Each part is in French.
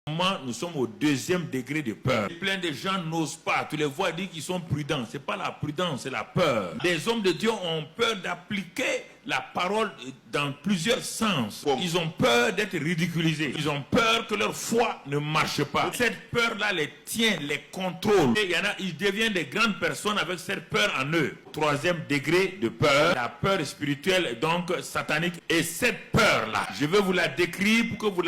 Nous sommes au deuxième degré de peur. Plein de gens n'osent pas. Tu les vois dire qu'ils sont prudents. Ce n'est pas la prudence, c'est la peur. Des hommes de Dieu ont peur d'appliquer la parole dans plusieurs sens. Ils ont peur d'être ridiculisés. Ils ont peur que leur foi ne marche pas. Cette peur-là les tient, les contrôle. Et il y en a, ils deviennent des grandes personnes avec cette peur en eux. Troisième degré de peur, la peur spirituelle, donc satanique. Et cette peur-là, je vais vous la décrire pour que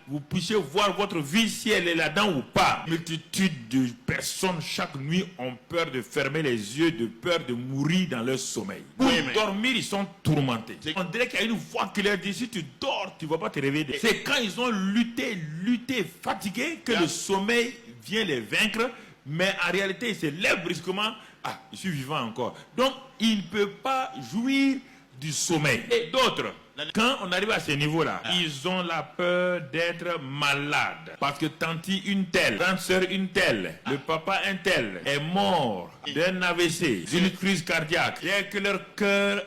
vous puissiez voir votre vie si elle est là-dedans ou pas. Multitude de personnes chaque nuit ont peur de fermer les yeux, de peur de mourir dans leur sommeil. Pour dormir, ils sont tourmentés. On dirait qu'il y a une voix qui leur dit, si tu dors, tu ne vas pas te réveiller. C'est quand ils ont lutté, fatigués, que le sommeil vient les vaincre. Mais en réalité, ils se lèvent brusquement. Ah, je suis vivant encore. Donc, ils ne peuvent pas jouir du sommeil. Et d'autres, quand on arrive à ce niveau-là, ils ont la peur d'être malades. Parce que tanti une telle, grande sœur une telle, le papa un tel est mort d'un AVC, d'une crise cardiaque. Dès que leur cœur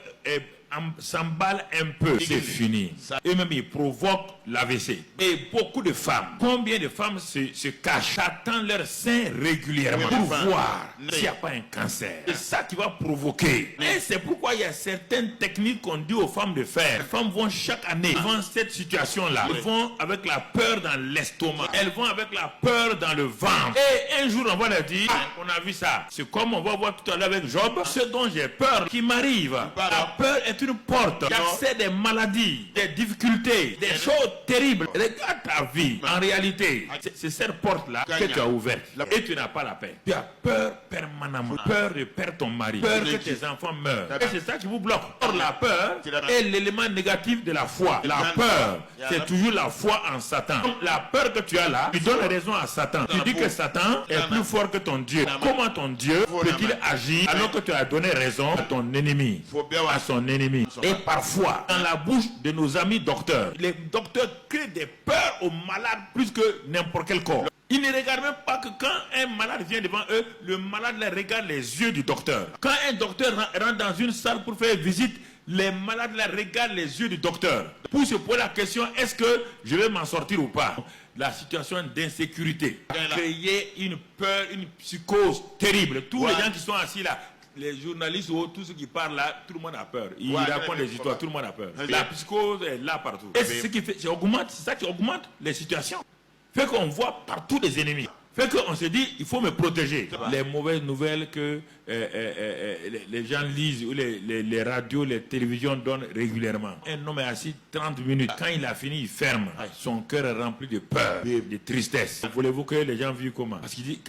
s'emballe un peu, c'est fini. Eux-mêmes, ils provoquent l'AVC. Et beaucoup de femmes, combien de femmes se cachent, attendent leur sein régulièrement pour voir s'il n'y a pas un cancer. C'est ça qui va provoquer. Et c'est pourquoi il y a certaines techniques qu'on dit aux femmes de faire. Les femmes vont chaque année devant cette situation-là. Elles vont avec la peur dans l'estomac. Elles vont avec la peur dans le ventre. Et un jour, on va leur dire, on a vu ça. C'est comme on va voir tout à l'heure avec Job. Ce dont j'ai peur qui m'arrive. La peur est une porte d'accès des maladies, des difficultés, des choses terribles. Regarde ta vie. En réalité, c'est cette porte-là que tu as ouverte. Et tu n'as pas la paix. Tu as peur permanemment. Peur de perdre ton mari. Peur que tes enfants meurent. Et c'est ça qui vous bloque. Or, la peur est l'élément négatif de la foi. La peur, c'est toujours la foi en Satan. Donc, la peur que tu as là, tu donnes raison à Satan. Tu dis que Satan est plus fort que ton Dieu. Comment ton Dieu peut-il agir alors que tu as donné raison à ton ennemi, à son ennemi? Et parfois, dans la bouche de nos amis docteurs, les docteurs créent des peurs aux malades plus que n'importe quel corps. Ils ne regardent même pas que quand un malade vient devant eux, le malade les regarde les yeux du docteur. Quand un docteur rentre dans une salle pour faire visite, les malades les regardent les yeux du docteur. Pour se poser la question, est-ce que je vais m'en sortir ou pas? La situation d'insécurité a créé une peur, une psychose terrible. Tous les gens qui sont assis là, les journalistes ou tous ceux qui parlent là, tout le monde a peur. Ils racontent des histoires, tout le monde a peur. La psychose est là partout. Et c'est ce qui fait, c'est ça qui augmente les situations. Fait qu'on voit partout des ennemis. Fait qu'on se dit, il faut me protéger. Les mauvaises nouvelles que les gens lisent, ou les radios, les télévisions donnent régulièrement. Un homme est assis 30 minutes. Quand il a fini, il ferme. Son cœur est rempli de peur, de tristesse. Voulez-vous que les gens vivent comment? Parce qu'il dit,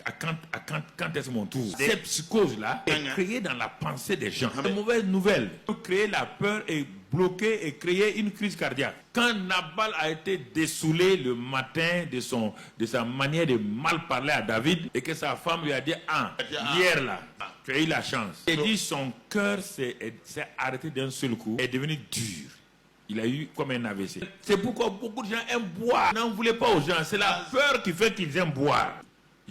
quand est-ce mon tour? Cette psychose-là est créée dans la pensée des gens. Les mauvaises nouvelles ont créé la peur et bloquer et créer une crise cardiaque. Quand Nabal a été dessoulé le matin de sa manière de mal parler à David et que sa femme lui a dit, hier là, tu as eu la chance. Il dit son cœur s'est arrêté d'un seul coup, est devenu dur. Il a eu comme un AVC. C'est pourquoi beaucoup de gens aiment boire. N'en voulez pas aux gens. C'est la peur qui fait qu'ils aiment boire.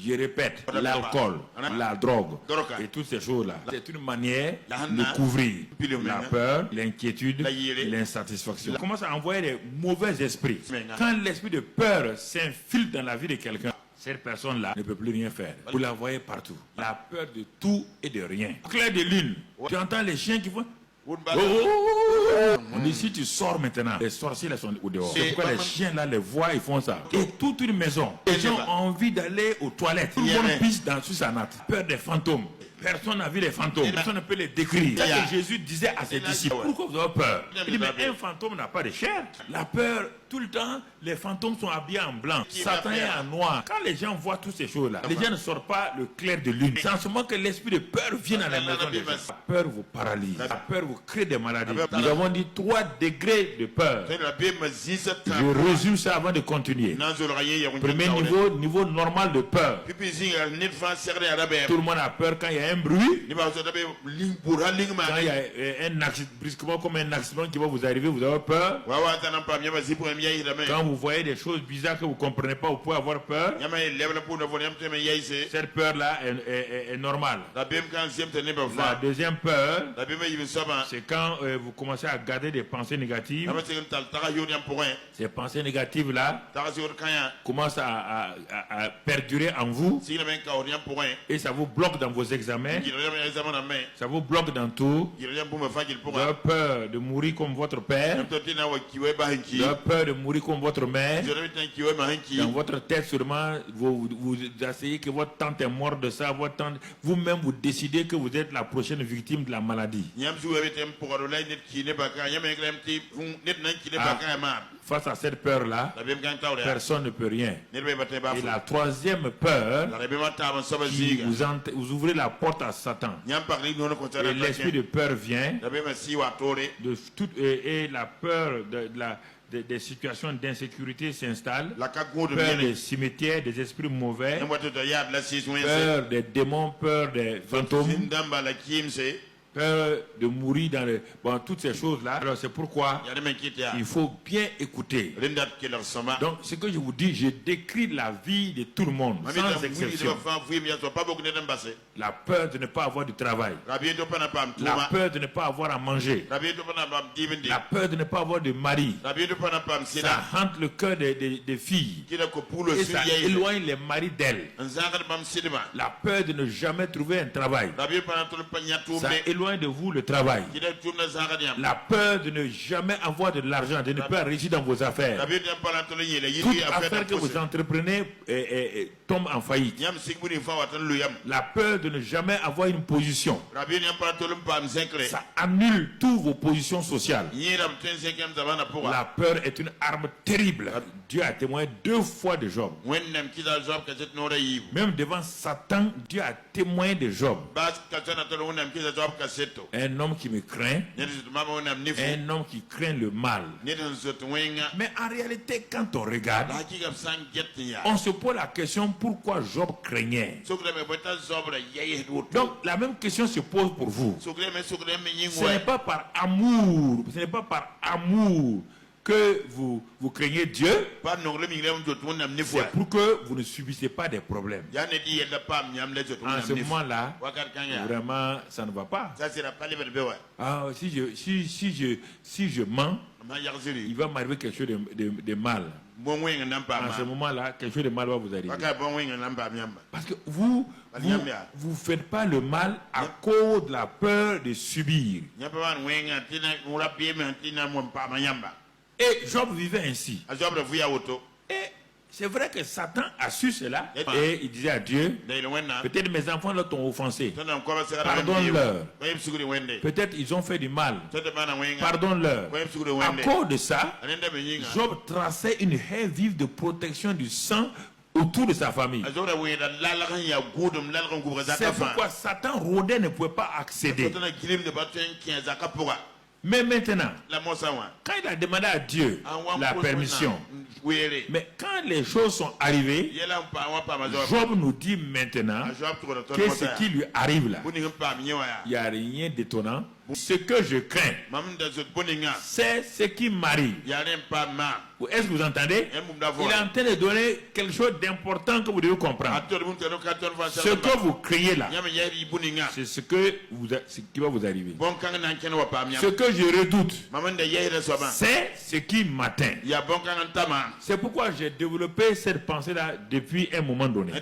Je répète, l'alcool, la drogue et toutes ces choses-là, c'est une manière de couvrir la peur, l'inquiétude, l'insatisfaction. On commence à envoyer des mauvais esprits. Quand l'esprit de peur s'infiltre dans la vie de quelqu'un, cette personne-là ne peut plus rien faire. Vous la voyez partout. La peur de tout et de rien. Clair de lune. Tu entends les chiens qui font... On dit si tu sors maintenant, les sorciers sont au dehors. C'est pourquoi les chiens là les voient, ils font ça. Et toute une maison, les gens ont envie d'aller aux toilettes. Tout le monde pisse sur sa natte. Peur des fantômes. Personne n'a vu les fantômes. Personne ne peut les décrire. C'est ce que Jésus disait à ses disciples. Pourquoi vous avez peur? Il dit mais un fantôme n'a pas de chair. La peur, tout le temps, les fantômes sont habillés en blanc. Satan est en noir. Quand les gens voient toutes ces choses-là, les gens ne sortent pas le clair de lune. C'est en ce moment que l'esprit de peur vient à la maison des gens. La peur vous paralyse. La peur vous crée des maladies. Nous avons dit 3 degrés de peur. Je résume ça avant de continuer. Premier niveau normal de peur. Tout le monde a peur quand il y a un bruit. Quand il y a un accident, brusquement comme un accident qui va vous arriver, vous avez peur. Quand vous voyez des choses bizarres que vous ne comprenez pas, vous pouvez avoir peur. Cette peur-là est normale. La deuxième peur, c'est quand vous commencez à garder des pensées négatives, ces pensées négatives-là commencent à perdurer en vous et ça vous bloque dans vos examens, ça vous bloque dans tout. Vous avez peur de mourir comme votre père, vous avez peur de mourir comme votre mère. Dans votre tête seulement, vous essayez que votre tante est morte de ça, votre tante, vous-même vous décidez que vous êtes la prochaine victime de la maladie. Face à cette peur-là, personne ne peut rien. Et la troisième peur, vous ouvrez la porte à Satan. Et l'esprit de peur vient, et la peur des situations d'insécurité s'installent, peur des cimetières, des esprits mauvais, peur des démons, peur des fantômes, peur de mourir dans les... Bon, toutes ces choses-là. Alors c'est pourquoi il faut bien écouter. Donc ce que je vous dis, je décris la vie de tout le monde, sans exception. La peur de ne pas avoir du travail, la peur de ne pas avoir à manger, la peur de ne pas avoir de mari. Ça hante le cœur des filles et ça éloigne les maris d'elles. La peur de ne jamais trouver un travail, ça éloigne de vous le travail. La peur de ne jamais avoir de l'argent, de ne pas réussir dans vos affaires. Toute affaire que vous entreprenez tombe en faillite. La peur de ne jamais avoir une position, ça annule toutes vos positions sociales. La peur est une arme terrible. Dieu a témoigné 2 fois de Job. Même devant Satan, Dieu a témoigné de Job. Un homme qui me craint, un homme qui craint le mal. Mais en réalité, quand on regarde, on se pose la question pourquoi Job craignait. Donc la même question se pose pour vous. Ce n'est pas par amour, que vous craignez Dieu, c'est pour que vous ne subissez pas des problèmes. En ce moment-là, vraiment, ça ne va pas. Si je mens, il va m'arriver quelque chose de mal. En ce moment-là, quelque chose de mal va vous arriver. Parce que vous faites pas le mal à cause de la peur de subir. Et Job vivait ainsi. Et c'est vrai que Satan a su cela. Et il disait à Dieu, peut-être mes enfants t'ont offensé, pardonne-leur. Peut-être ils ont fait du mal, pardonne-leur. À cause de ça, Job traçait une haie vive de protection du sang autour de sa famille. C'est pourquoi Satan rôdait ne pouvait pas accéder. Mais maintenant, quand il a demandé à Dieu la permission, mais quand les choses sont arrivées, Job nous dit maintenant que ce qui lui arrive là, il n'y a rien d'étonnant. Ce que je crains, c'est ce qui m'arrive. Est-ce que vous entendez? Il est en train de donner quelque chose d'important que vous devez comprendre. Ce que vous craignez là, c'est ce qui va vous arriver. Ce que je redoute, c'est ce qui m'atteint. C'est pourquoi j'ai développé cette pensée-là depuis un moment donné.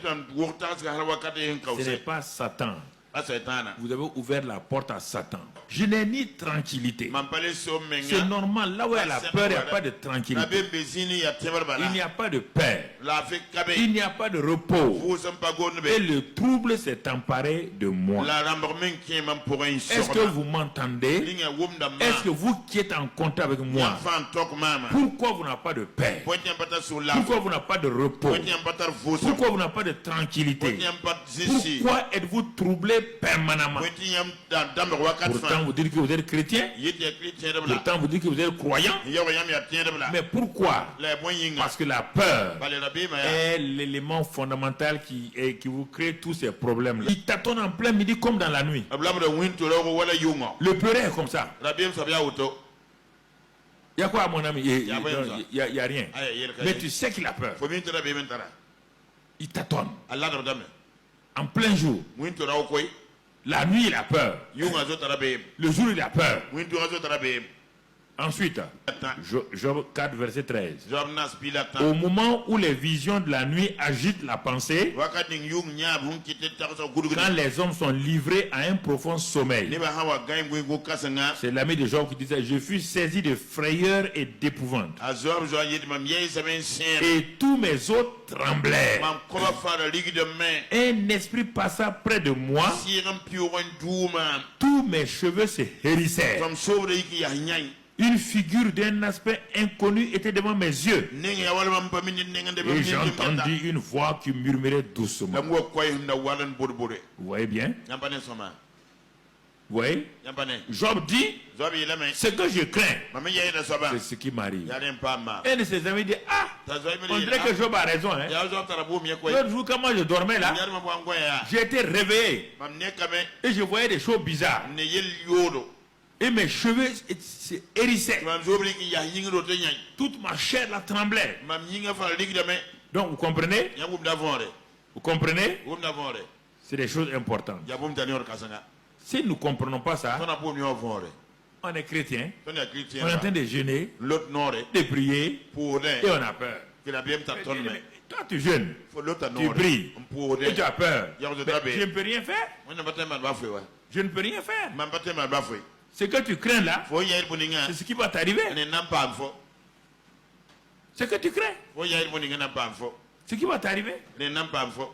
Ce n'est pas Satan. Vous avez ouvert la porte à Satan. Je n'ai ni tranquillité. C'est normal. Là où il y a la peur, il n'y a pas de tranquillité. Il n'y a pas de paix. Il n'y a pas de repos. Et le trouble s'est emparé de moi. Est-ce que vous m'entendez? Est-ce que vous qui êtes en contact avec moi, pourquoi vous n'avez pas de paix? Pourquoi vous n'avez pas de repos? Pourquoi vous n'avez pas de tranquillité? Pourquoi êtes-vous troublé permanemment? Pourtant vous dites que vous êtes chrétien, pourtant vous dites que vous êtes croyant, mais pourquoi? Parce que la peur est l'élément fondamental qui vous crée tous ces problèmes là. Il tâtonne en plein midi comme dans la nuit. Le pleurer est comme ça. Il y a quoi mon ami? Il n'y a rien. Mais tu sais qu'il a peur. Il tâtonne en plein jour. La nuit, il a peur. Le jour, il a peur. Ensuite, Job 4, verset 13. Job nas pilata. Au moment où les visions de la nuit agitent la pensée, Wakati yung nya bun kite takso gudu. quand les hommes sont livrés à un profond sommeil, Ne ba hawa gaim go kasanga. c'est l'ami de Job qui disait, je fus saisi de frayeur et d'épouvante. Azor jo yit mam yei samen sen. Et tous mes os tremblèrent. Mam kola fa da ligi de main. Un esprit passa près de moi, Si ram pion douma. tous mes cheveux se hérissèrent. From sobre iki ya nyai. Une figure d'un aspect inconnu était devant mes yeux. Nenge ya wala mam pamini nenga de Et j'entendis une voix qui murmurait doucement. La mo koy na walan bodbore. Vous voyez bien? Yampane soma. Vous voyez? Yampane. Job dit, Job yi la main. ce que je crains, Mami yai na soba. c'est ce qui m'arrive. Ya len pa ma. Un de ses amis dit, ah, on dirait que Job a raison. Hein? Ya zo tarabu mi koy. L'autre jour, quand moi je dormais là, Yar ma bo ngoya. j'ai été réveillé Mam ne kame et je voyais des choses bizarres. ne yel yodo. Et mes cheveux se hérissaient. Mam zobri ki ya yingro te nyai. Toute ma chair la tremblait. Mam yinga fa ligi de main. Donc vous comprenez? Ya bum da vonre. Vous comprenez? Bum da vonre. C'est des choses importantes. Ya bum tani or kasanga. Si nous ne comprenons pas ça, Tona bum yo vonre. on est chrétien, Tona on chrétien. est en train de jeûner, L'autre nore de prier pour et ne. on a peur. Que la bien ta Mais tonne. toi tu jeûnes, Faut l'autre tu nore. pries Pour et tu ne. as peur. Ya vous Mais êtes je ne peux rien faire. On n'a pas tellement bafoué. Je ne peux rien faire. Mam pas tellement bafoué. Ce que tu crains là, Faut y aller boninga. c'est ce qui va t'arriver. Ne n'a pas fo. Ce que tu crains, Faut y aller boninga n'a pas fo. ce qui va t'arriver. Ne n'a pas fo.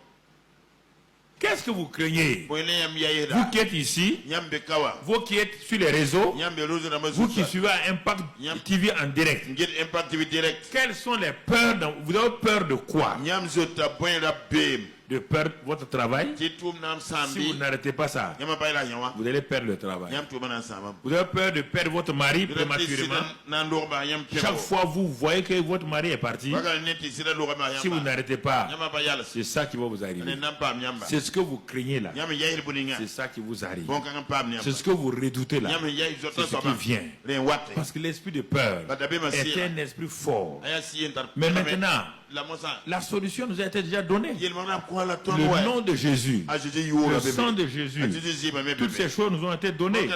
Qu'est-ce que vous craignez? Faut y aller yam yaye Vous da. qui êtes ici, Yam be kawa. vous qui êtes sur les réseaux, Yam be lozo na vous qui mazuka. suivez Impact TV en direct, Get impact TV direct. quelles sont les peurs vous avez peur de quoi? Yam zota boy la bim. De perdre votre travail? Titum nam Si vous sambi. n'arrêtez pas ça, Yam ba ila yawa. vous allez perdre le travail. Yam tu bana sama. Vous avez peur de perdre votre mari prématurément. Nan do ba yam pemo. Chaque fois vous voyez que votre mari est parti, Waga neti sira lo ma si vous yam. n'arrêtez pas, Yam ba yala. c'est ça qui va vous Ne arriver. n'a pas yamba. C'est ce que vous craignez là. Yam yaye boninga. C'est ça qui vous arrive. Bon kan pa C'est ce que vous redoutez là. Yam yaye C'est zota ce qui sama. vient. Le wate. Parce que l'esprit de peur est un esprit fort. Aya si entar. Mais maintenant, la mosa. la solution nous a été déjà donnée. Yel mana ko la ton Le ouais. nom de Jésus, A Jésus yo le la sang bébé. de Jésus, A Jésus bébé. toutes ces choses nous ont été données.